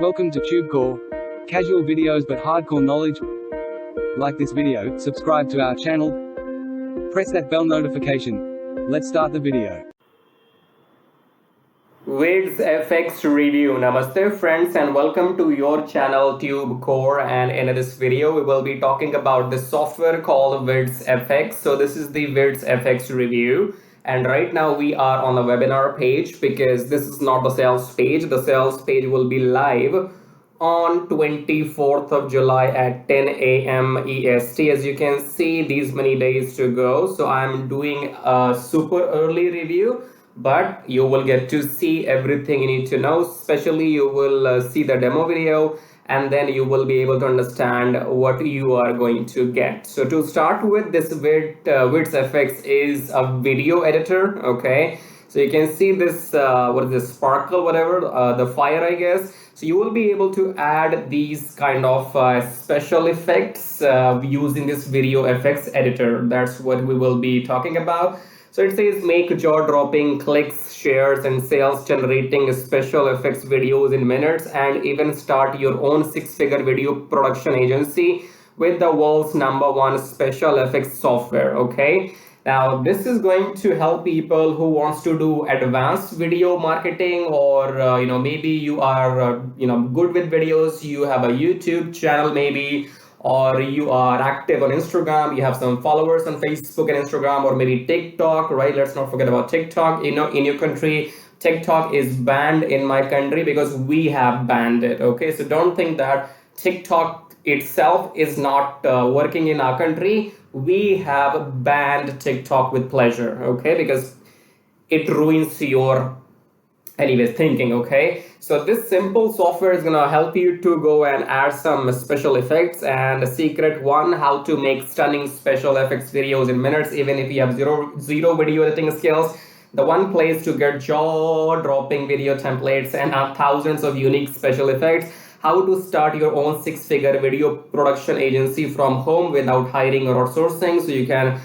Welcome to TubeCore. Casual videos but hardcore knowledge. Like this video, subscribe to our channel, press that bell notification. Let's start the video. VidzFX review. Namaste friends and welcome to your channel TubeCore, and in this video we will be talking about the software called VidzFX. So this is the VidzFX review, and right now we are on the webinar page because this is not the sales page. The sales page will be live on 24th of July at 10 a.m. EST. As you can see, these many days to go, so I'm doing a super early review, but you will get to see everything you need to know. Especially you will see the demo video, and then you will be able to understand what you are going to get. So to start with, this VidzFX is a video editor. Okay, so you can see this what is this, sparkle, whatever, the fire, I guess. So you will be able to add these kind of special effects using this video effects editor. That's what we will be talking about. So it says make jaw-dropping clicks, shares, and sales generating special effects videos in minutes, and even start your own six-figure video production agency with the world's #1 special effects software. Okay. Now this is going to help people who wants to do advanced video marketing, or maybe you are good with videos, you have a YouTube channel maybe, or you are active on Instagram, you have some followers on Facebook and Instagram, or maybe TikTok, right? Let's not forget about TikTok. In your country, TikTok is banned. In my country, because we have banned it. Okay, so don't think that TikTok itself is not working in our country. We have banned TikTok with pleasure, okay, because it ruins your thinking. Okay, so this simple software is gonna help you to go and add some special effects, and the secret one, how to make stunning special effects videos in minutes, even if you have zero video editing skills. The one place to get jaw-dropping video templates and thousands of unique special effects. How to start your own six-figure video production agency from home without hiring or outsourcing. So you can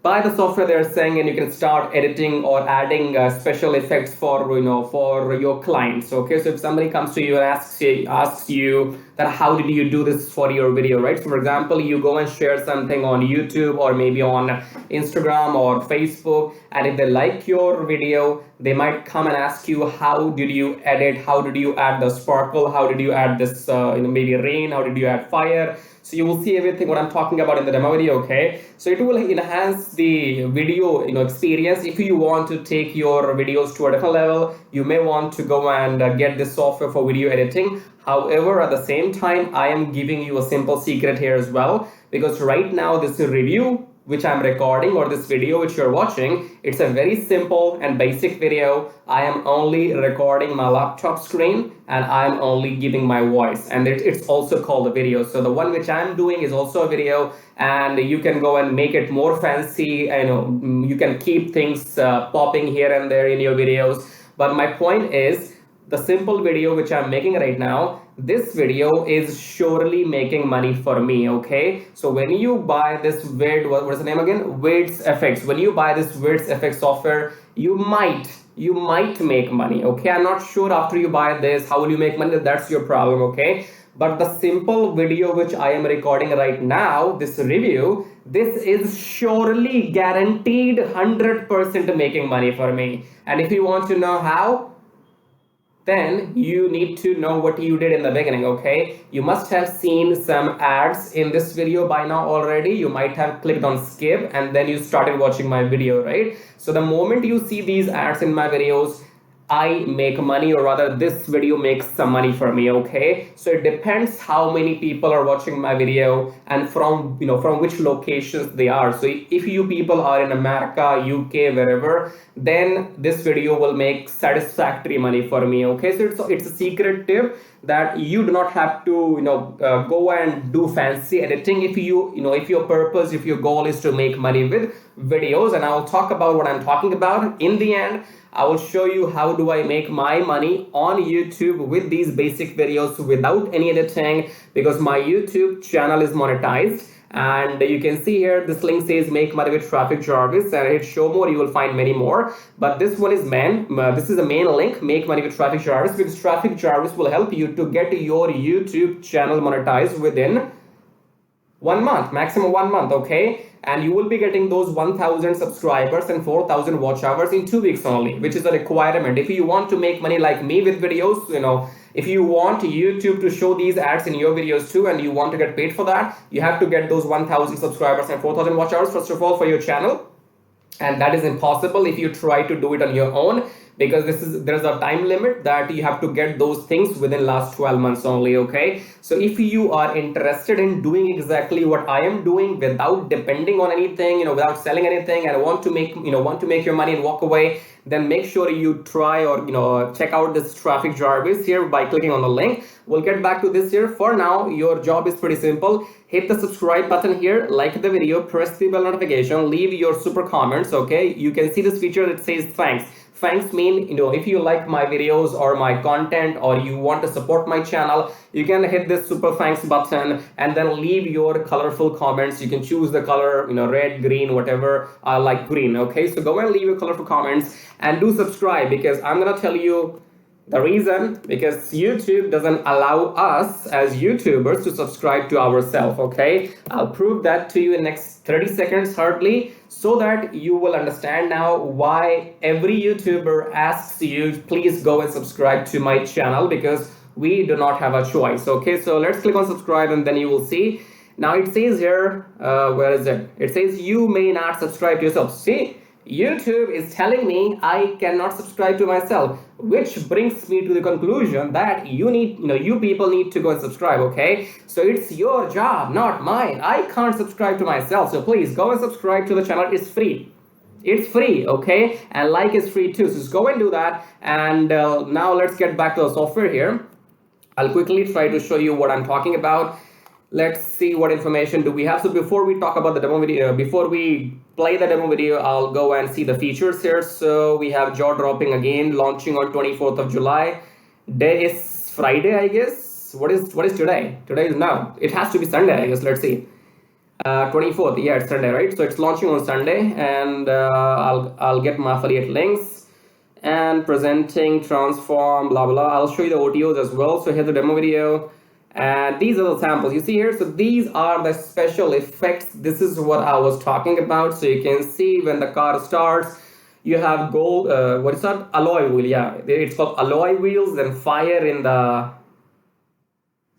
buy the software they're saying, and you can start editing or adding special effects for your clients. Okay, so if somebody comes to you and asks you that how did you do this for your video, right? So for example, you go and share something on YouTube or maybe on Instagram or Facebook, and if they like your video, they might come and ask you, how did you edit, how did you add the sparkle, how did you add this maybe rain, how did you add fire. So you will see everything what I'm talking about in the demo video. Okay, so it will enhance the video experience. If you want to take your videos to a different level, you may want to go and get this software for video editing. However, at the same time, I am giving you a simple secret here as well, because right now this review which I'm recording, or this video which you're watching, it's a very simple and basic video. I am only recording my laptop screen, and I'm only giving my voice, and it's also called a video. So the one which I'm doing is also a video, and you can go and make it more fancy. You can keep things popping here and there in your videos. But my point is, the simple video which I'm making right now, this video is surely making money for me. Okay, so when you buy this what's the name again, VidzFX, when you buy this VidzFX software, you might make money. Okay, I'm not sure after you buy this how will you make money, that's your problem. Okay, but the simple video which I am recording right now, this review, this is surely guaranteed 100% making money for me. And if you want to know how, then you need to know what you did in the beginning. Okay, you must have seen some ads in this video by now already. You might have clicked on skip and then you started watching my video, right? So the moment you see these ads in my videos, I make money, or rather this video makes some money for me. Okay, so it depends how many people are watching my video and from which locations they are. So if you people are in America, UK, wherever, then this video will make satisfactory money for me. Okay, so it's a secret tip that you do not have to go and do fancy editing if if your goal is to make money with videos. And I'll talk about what I'm talking about in the end. I will show you how do I make my money on YouTube with these basic videos without any editing, because my YouTube channel is monetized. And you can see here this link says make money with traffic Jarvis, and hit show more, you will find many more, but this one is this is the main link, make money with traffic Jarvis, because traffic Jarvis will help you to get your YouTube channel monetized within 1 month, maximum 1 month, okay? And you will be getting those 1000 subscribers and 4000 watch hours in 2 weeks only, which is a requirement if you want to make money like me with videos. If you want YouTube to show these ads in your videos too, and you want to get paid for that, you have to get those 1000 subscribers and 4000 watch hours first of all for your channel. And that is impossible if you try to do it on your own, because there's a time limit that you have to get those things within last 12 months only, okay? So if you are interested in doing exactly what I am doing without depending on anything, without selling anything, and want to make your money and walk away, then make sure you try or check out this traffic Jarvis here by clicking on the link. We'll get back to this here. For now, your job is pretty simple. Hit the subscribe button here, like the video, press the bell notification, leave your super comments, okay? You can see this feature that says thanks. Thanks mean, if you like my videos or my content, or you want to support my channel, you can hit this super thanks button and then leave your colorful comments. You can choose the color, red, green, whatever. I like green, okay? So go and leave your colorful comments and do subscribe, because I'm gonna tell you the reason, because YouTube doesn't allow us as YouTubers to subscribe to ourselves, okay? I'll prove that to you in next 30 seconds hardly, so that you will understand now why every YouTuber asks you, please go and subscribe to my channel, because we do not have a choice, okay? So let's click on subscribe and then you will see. Now it says here, where is it? It says you may not subscribe to yourself. See? YouTube is telling me I cannot subscribe to myself, which brings me to the conclusion that you people need to go and subscribe, okay? So it's your job, not mine. I can't subscribe to myself, so please go and subscribe to the channel. It's free. It's free, okay? And like is free too, so just go and do that. And now let's get back to the software here. I'll quickly try to show you what I'm talking about. Let's see what information do we have. So before we talk about the demo video, before we play the demo video, I'll go and see the features here. So we have jaw dropping again, launching on 24th of July. Day is Friday, I guess. What is today? Today is now. It has to be Sunday, I guess. Let's see. 24th, yeah, it's Sunday, right? So it's launching on Sunday, and I'll get my affiliate links and presenting, transform, blah blah. I'll show you the otos as well. So here's the demo video. And these are the samples you see here. So these are the special effects. This is what I was talking about. So you can see when the car starts, you have gold, what is that? Alloy wheel, yeah. It's called alloy wheels, then fire in the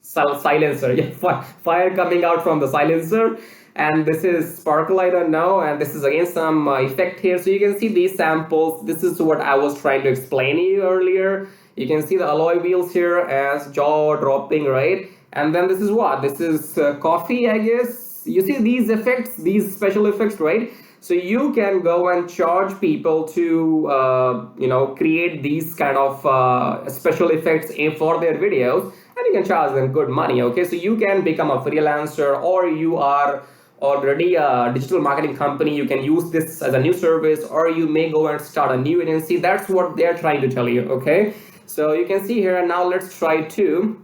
silencer. Yeah, fire coming out from the silencer. And this is sparkle, I don't know. And this is again some effect here. So you can see these samples. This is what I was trying to explain to you earlier. You can see the alloy wheels here as jaw dropping, right? And then this is what? This is coffee, I guess. You see these effects, these special effects, right? So you can go and charge people to, create these kind of special effects for their videos, and you can charge them good money, okay? So you can become a freelancer, or you are already a digital marketing company. You can use this as a new service, or you may go and start a new agency. That's what they're trying to tell you, okay? So you can see here, and now let's try to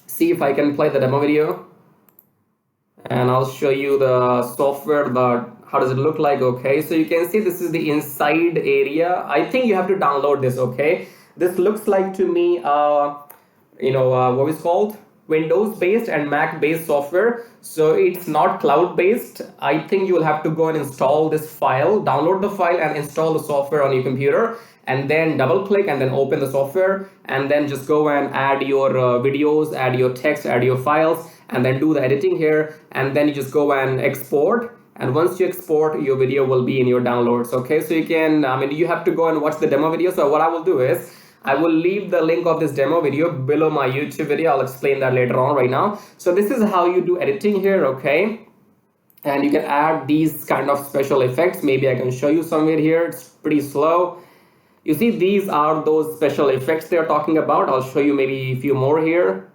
see if I can play the demo video, and I'll show you the software, how does it look like, okay? So you can see this is the inside area. I think you have to download this, okay? This looks like to me, what is called? Windows based and Mac based software. So it's not cloud based. I think you will have to go and install this file, download the file and install the software on your computer, and then double click and then open the software, and then just go and add your videos, add your text, add your files, and then do the editing here, and then you just go and export. And once you export, your video will be in your downloads, okay? So you can, you have to go and watch the demo video. So what I will do is, I will leave the link of this demo video below my YouTube video. I'll explain that later on right now. So this is how you do editing here, okay? And you can add these kind of special effects. Maybe I can show you somewhere here. It's pretty slow. You see, these are those special effects they're talking about. I'll show you maybe a few more here.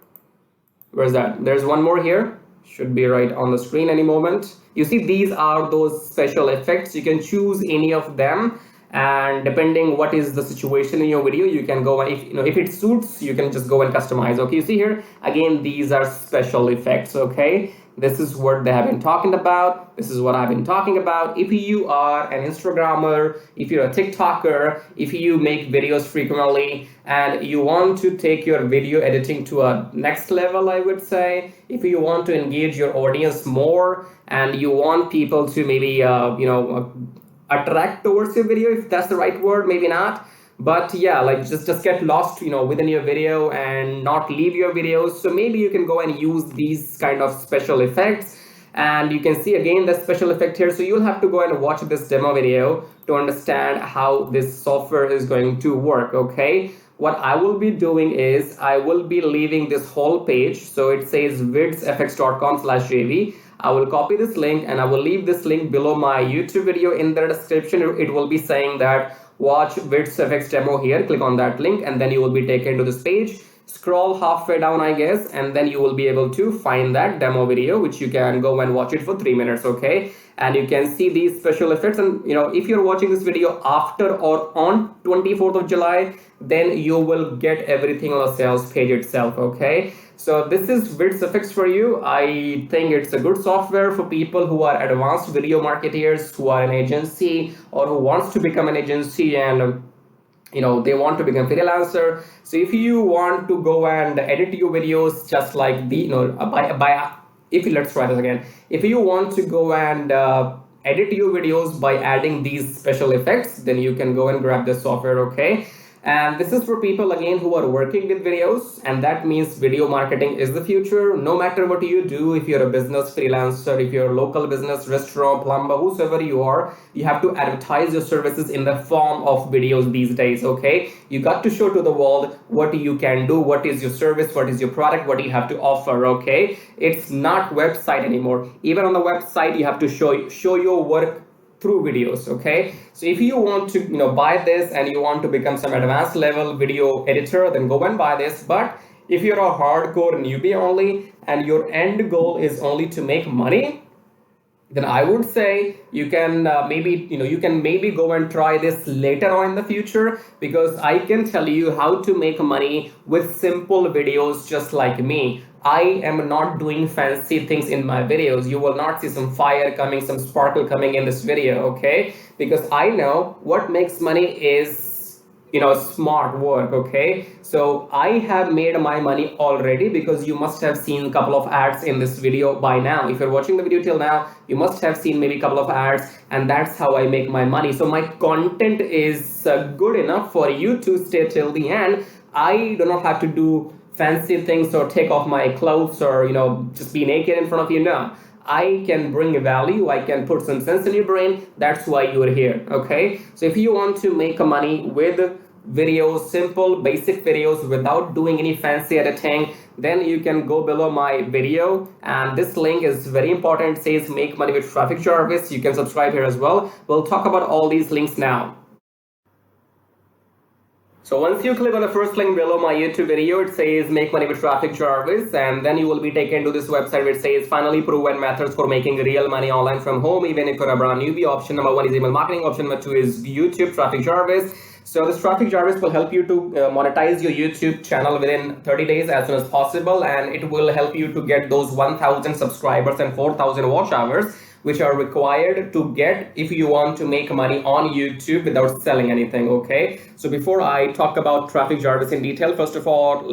Where's that? There's one more here. Should be right on the screen any moment. You see, these are those special effects. You can choose any of them. and depending what is the situation in your video, you can go, if it suits, you can just go and customize. Okay, you see here again, these are special effects. Okay, this is what they have been talking about. This is what I've been talking about. If you are an Instagrammer, if you're a TikToker, if you make videos frequently and you want to take your video editing to a next level, I would say, if you want to engage your audience more and you want people to maybe attract towards your video, if that's the right word, maybe not, but yeah, like just get lost within your video and not leave your videos. So maybe you can go and use these kind of special effects, and you can see again the special effect here. So you'll have to go and watch this demo video to understand how this software is going to work. Okay, what I will be doing is I will be leaving this whole page, so it says vidzfx.com/jv. I will copy this link and I will leave this link below my YouTube video. In the description, it will be saying that watch VidzFX demo here. Click on that link and then you will be taken to this page. Scroll halfway down, I guess, and then you will be able to find that demo video, which you can go and watch it for 3 minutes. Okay, and you can see these special effects. And if you're watching this video after or on 24th of July, then you will get everything on the sales page itself. Okay, so this is VidzFX for you. I think it's a good software for people who are advanced video marketers, who are an agency or who wants to become an agency, and they want to become freelancer. So if you want to go and edit your videos just like let's try this again. If you want to go and edit your videos by adding these special effects, then you can go and grab this software. Okay, and this is for people again who are working with videos, and that means video marketing is the future. No matter what you do, if you're a business freelancer, if you're a local business, restaurant, plumber, whosoever you are, you have to advertise your services in the form of videos these days. Okay, you got to show to the world what you can do, what is your service, what is your product, what you have to offer. Okay, it's not website anymore. Even on the website, you have to show your work through videos. Okay, so if you want to buy this and you want to become some advanced level video editor, then go and buy this. But if you're a hardcore newbie only and your end goal is only to make money, then I would say you can maybe go and try this later on in the future, because I can tell you how to make money with simple videos just like me. I am not doing fancy things in my videos. You will not see some fire coming, some sparkle coming in this video. Okay, because I know what makes money is smart work. Okay, so I have made my money already, because you must have seen a couple of ads in this video by now. If you're watching the video till now, you must have seen maybe a couple of ads, and that's how I make my money. So my content is good enough for you to stay till the end. I do not have to do fancy things or take off my clothes or just be naked in front of you. No, I can bring value. I can put some sense in your brain. That's why you are here. Okay, so if you want to make money with videos, simple basic videos without doing any fancy editing, then you can go below my video, and this link is very important. It says make money with Traffic Jarvis. You can subscribe here as well. We'll talk about all these links now. So once you click on the first link below my YouTube video, it says make money with Traffic Jarvis, and then you will be taken to this website which says finally proven methods for making real money online from home, even if you're a brand newbie. Option number 1 is email marketing. Option number 2 is YouTube Traffic Jarvis. So this Traffic Jarvis will help you to monetize your YouTube channel within 30 days as soon as possible, and it will help you to get those 1,000 subscribers and 4,000 watch hours, which are required to get if you want to make money on YouTube without selling anything. Okay, so before I talk about Traffic Jarvis in detail, first of all,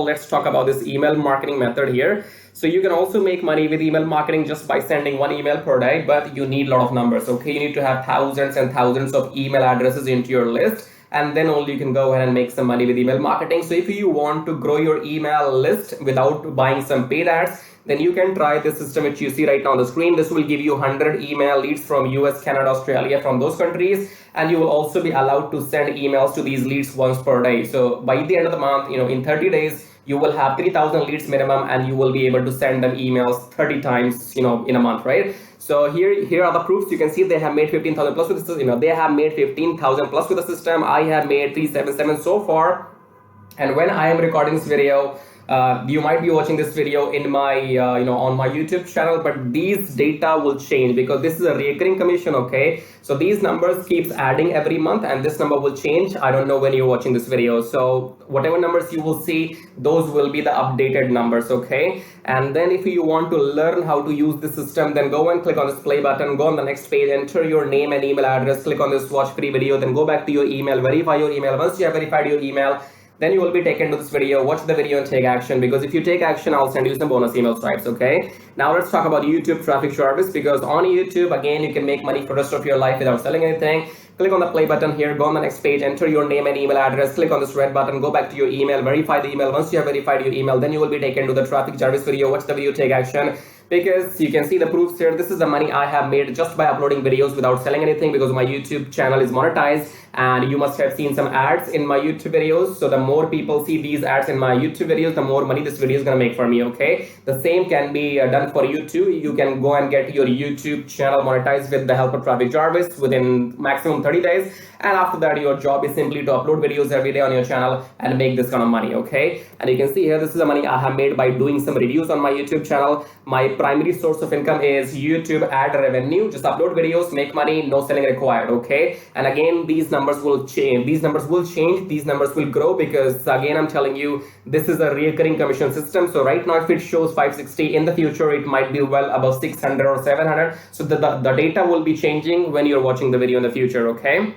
let's talk about this email marketing method here. So you can also make money with email marketing just by sending 1 email per day, but you need a lot of numbers. Okay, you need to have thousands and thousands of email addresses into your list, and then only you can go ahead and make some money with email marketing. So if you want to grow your email list without buying some paid ads, then you can try this system which you see right now on the screen. This will give you 100 email leads from US, Canada, Australia, from those countries, and you will also be allowed to send emails to these leads once per day. So by the end of the month, in 30 days, you will have 3,000 leads minimum, and you will be able to send them emails 30 times, in a month, right? So here are the proofs. You can see they have made 15,000 plus with the system. They have made 15,000 plus with the system. I have made 377 so far, and when I am recording this video, You might be watching this video in my on my YouTube channel, but these data will change because this is a recurring commission. Okay, so these numbers keeps adding every month, and this number will change. I don't know when you're watching this video, so whatever numbers you will see, those will be the updated numbers. Okay, and then if you want to learn how to use the system, then go and click on this play button, go on the next page, enter your name and email address, click on this watch free video, then go back to your email, verify your email. Once you have verified your email, then you will be taken to this video. Watch the video and take action, because if you take action, I'll send you some bonus email stripes. Okay, now let's talk about YouTube traffic jarvis, because on YouTube, again, you can make money for the rest of your life without selling anything. Click on the play button here, go on the next page, enter your name and email address, click on this red button, go back to your email, verify the email. Once you have verified your email, then you will be taken to the traffic jarvis video. Watch the video, take action, because you can see the proofs here. This is the money I have made just by uploading videos without selling anything, because my YouTube channel is monetized, and you must have seen some ads in my YouTube videos. So the more people see these ads in my YouTube videos, the more money this video is gonna make for me. Okay, the same can be done for you too. You can go and get your YouTube channel monetized with the help of traffic jarvis within maximum 30 days, and after that your job is simply to upload videos every day on your channel and make this kind of money. Okay, and you can see here, this is the money I have made by doing some reviews on my YouTube channel. My primary source of income is YouTube ad revenue. Just upload videos, make money, no selling required. Okay, and again, these numbers will change, these numbers will grow, because again, I'm telling you, this is a recurring commission system. So right now, if it shows 560, in the future it might be well above 600 or 700. So the data will be changing when you're watching the video in the future. Okay,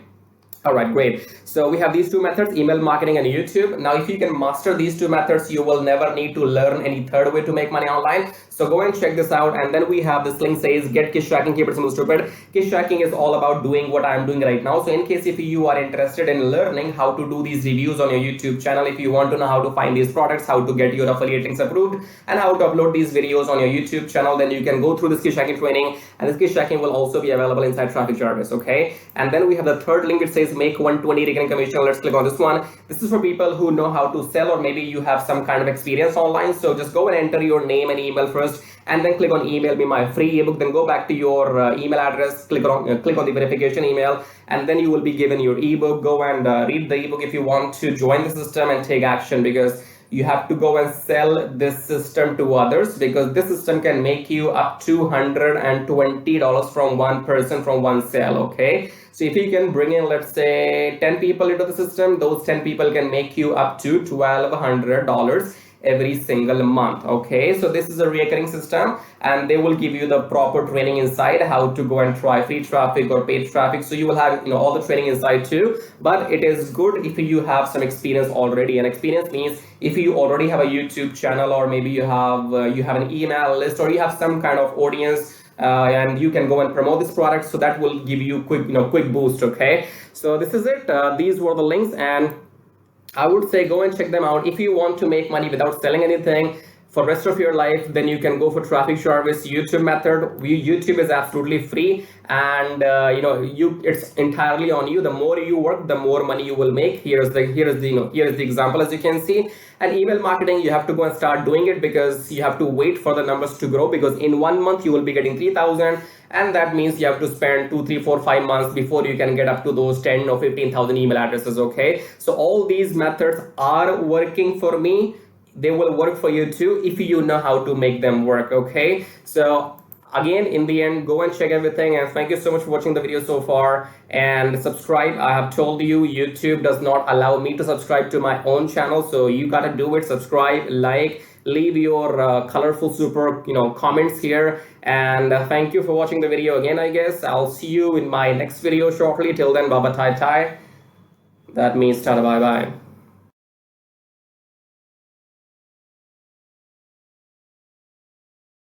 all right, great. So we have these two methods, email marketing and YouTube. Now, if you can master these two methods, you will never need to learn any third way to make money online. So go and check this out. And then we have this link says get kiss tracking, keep it simple stupid. Kiss tracking is all about doing what I'm doing right now. So in case if you are interested in learning how to do these reviews on your YouTube channel, if you want to know how to find these products, how to get your affiliate links approved, and how to upload these videos on your YouTube channel, then you can go through this kiss tracking training. And this kiss tracking will also be available inside traffic jarvis. Okay, and then we have the third link. It says make 120 recurring commission. Let's click on this one. This is for people who know how to sell, or maybe you have some kind of experience online. So just go and enter your name and email first, and then click on email me my free ebook. Then go back to your email address, click on the verification email, and then you will be given your ebook. Go and read the ebook if you want to join the system and take action, because you have to go and sell this system to others, because this system can make you up to $120 from one person, from one sale. Okay, so if you can bring in, let's say 10 people into the system, those 10 people can make you up to $1,200 every single month. Okay, so this is a recurring system, and they will give you the proper training inside how to go and try free traffic or paid traffic. So you will have all the training inside too. But it is good if you have some experience already, and experience means if you already have a YouTube channel, or maybe you have an email list, or you have some kind of audience, and you can go and promote this product. So that will give you quick boost. Okay, so this is it. These were the links, and I would say go and check them out. If you want to make money without selling anything for the rest of your life, then you can go for traffic jarvis YouTube method. YouTube is absolutely free, and it's entirely on you. The more you work, the more money you will make. Here's the example, as you can see. And email marketing, you have to go and start doing it, because you have to wait for the numbers to grow, because in 1 month you will be getting 3,000, and that means you have to spend 2, 3, 4, 5 months before you can get up to those 10 or 15,000 email addresses. Okay, so all these methods are working for me. They will work for you too if you know how to make them work. Okay, so again, in the end, go and check everything, and thank you so much for watching the video so far, and subscribe. I have told you, YouTube does not allow me to subscribe to my own channel, so you gotta do it. Subscribe, like, leave your colorful super comments here, and thank you for watching the video again. I guess I'll see you in my next video shortly. Till then, bye bye, tai tai. That means tada, bye bye.